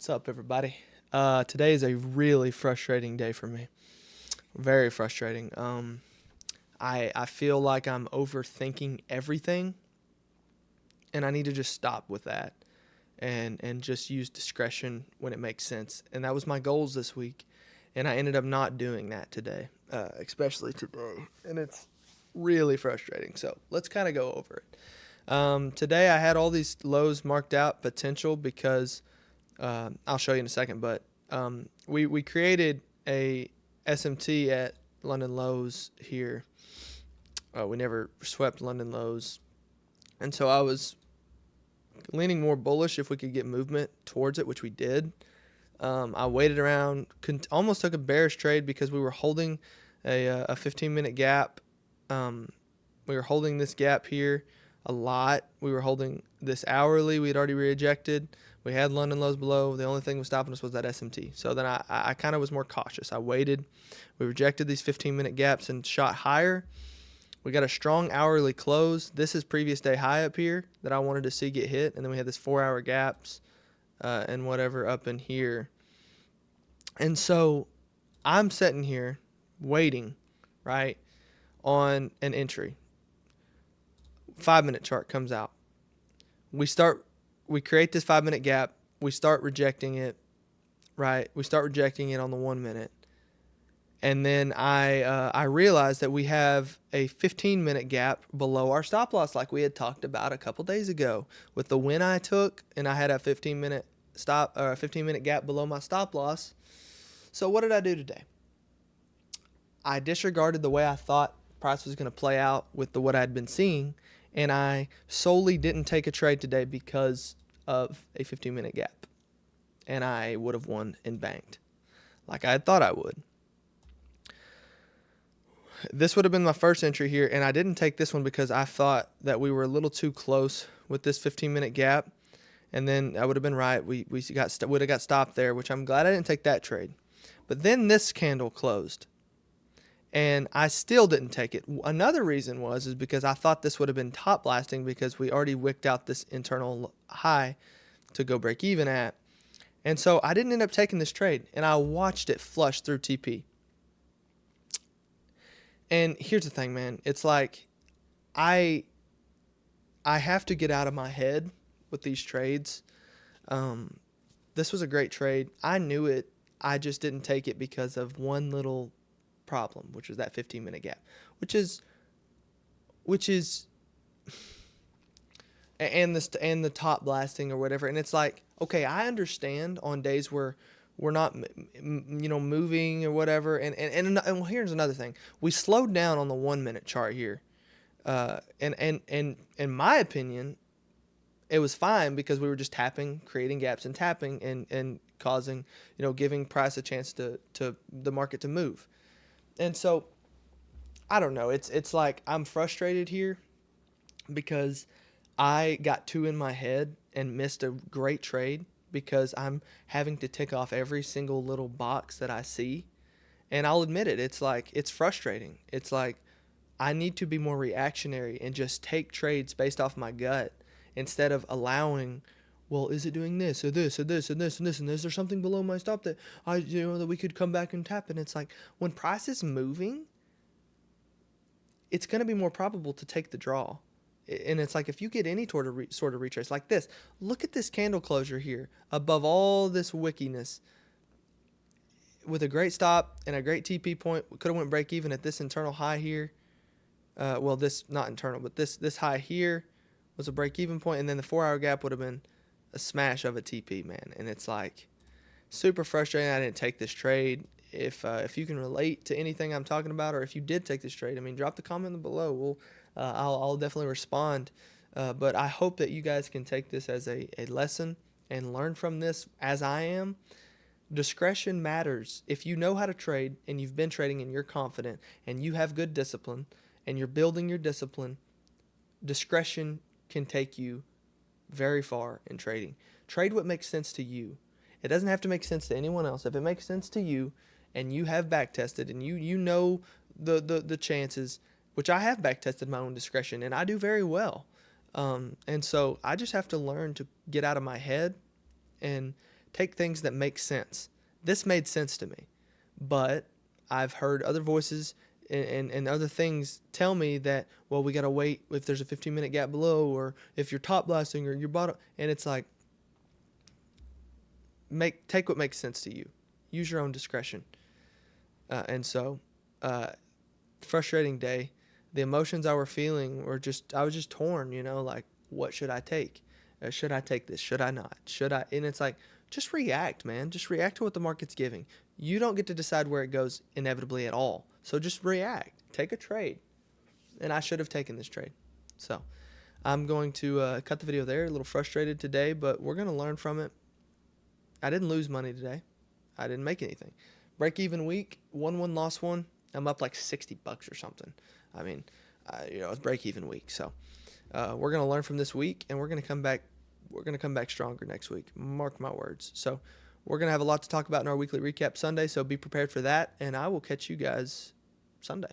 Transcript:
What's up, everybody? Today is a really frustrating day for me. Very frustrating. I feel like I'm overthinking everything, and I need to just stop with that and just use discretion when it makes sense. And that was my goals this week, and I ended up not doing that today, especially today, and it's really frustrating. So let's kind of go over it. Today I had all these lows marked out potential because I'll show you in a second, but we created a SMT at London Lows here. We never swept London Lows, and so I was leaning more bullish if we could get movement towards it, which we did. I waited around, almost took a bearish trade because we were holding a 15-minute gap. We were holding this gap here a lot. We were holding this hourly. We had already rejected. We had London lows below. The only thing was stopping us was that SMT. So then I kind of was more cautious. I waited. We rejected these 15-minute gaps and shot higher. We got a strong hourly close. This is previous day high up here that I wanted to see get hit. And then we had this 4-hour gaps and whatever up in here. And so I'm sitting here waiting, right, on an entry. 5-minute chart comes out. We create this 5-minute gap. We start rejecting it, right? We start rejecting it on the 1 minute. And then I realized that we have a 15-minute gap below our stop loss, like we had talked about a couple days ago with the win I took, and I had a 15-minute stop or a 15-minute gap below my stop loss. So what did I do today? I disregarded the way I thought price was going to play out with what I had been seeing, and I solely didn't take a trade today because of a 15-minute gap, and I would have won and banked like I had thought I would. This would have been my first entry here, and I didn't take this one because I thought that we were a little too close with this 15-minute gap, and then I would have been right. We would have got stopped there, which I'm glad I didn't take that trade. But then this candle closed, and I still didn't take it. Another reason is because I thought this would have been top blasting because we already wicked out this internal high to go break even at. And so I didn't end up taking this trade, and I watched it flush through TP. And here's the thing, man. It's like I have to get out of my head with these trades. This was a great trade. I knew it. I just didn't take it because of one little problem, which was that 15-minute gap, which is and the top blasting or whatever. And it's like, okay, I understand on days where we're not moving or whatever. And here's another thing: we slowed down on the 1-minute chart here, and in my opinion, it was fine because we were just tapping, creating gaps and tapping and causing, giving price a chance to the market to move. And so I don't know. It's like I'm frustrated here because I got too in my head and missed a great trade because I'm having to tick off every single little box that I see. And I'll admit it. It's like it's frustrating. It's like I need to be more reactionary and just take trades based off my gut instead of allowing, well, is it doing this or this or this and this and this, and is there something below my stop that that we could come back and tap? And it's like when price is moving, it's going to be more probable to take the draw. And it's like if you get any sort of retrace like this, look at this candle closure here above all this wickiness with a great stop and a great TP point. We could have went break even at this internal high here. This not internal, but this high here was a break even point, and then the 4-hour gap would have been a smash of a TP, man. And it's like super frustrating. I didn't take this trade. If you can relate to anything I'm talking about, or if you did take this trade, I mean, drop the comment below. I'll definitely respond. But I hope that you guys can take this as a lesson and learn from this as I am. Discretion matters. If you know how to trade and you've been trading and you're confident and you have good discipline and you're building your discipline, discretion can take you very far in trading. Trade what makes sense to you. It doesn't have to make sense to anyone else. If it makes sense to you and you have back tested and you know the chances, which I have back tested my own discretion and I do very well. And so I just have to learn to get out of my head and take things that make sense. This made sense to me, but I've heard other voices and other things tell me that, well, we got to wait if there's a 15-minute gap below, or if you're top blasting or you're bottom. And it's like, take what makes sense to you. Use your own discretion. And so, frustrating day. The emotions I were feeling were I was just torn, like, what should I take? Should I take this? Should I not? Should I? And it's like, just react, man. Just react to what the market's giving. You don't get to decide where it goes inevitably at all. So just react. Take a trade. And I should have taken this trade. So I'm going to cut the video there. A little frustrated today, but we're going to learn from it. I didn't lose money today. I didn't make anything. Break even week, won one, lost one. I'm up like $60 or something. I mean, it's break even week. So we're going to learn from this week, and we're going to come back. We're going to come back stronger next week. Mark my words. So we're going to have a lot to talk about in our weekly recap Sunday. So be prepared for that, and I will catch you guys Sunday.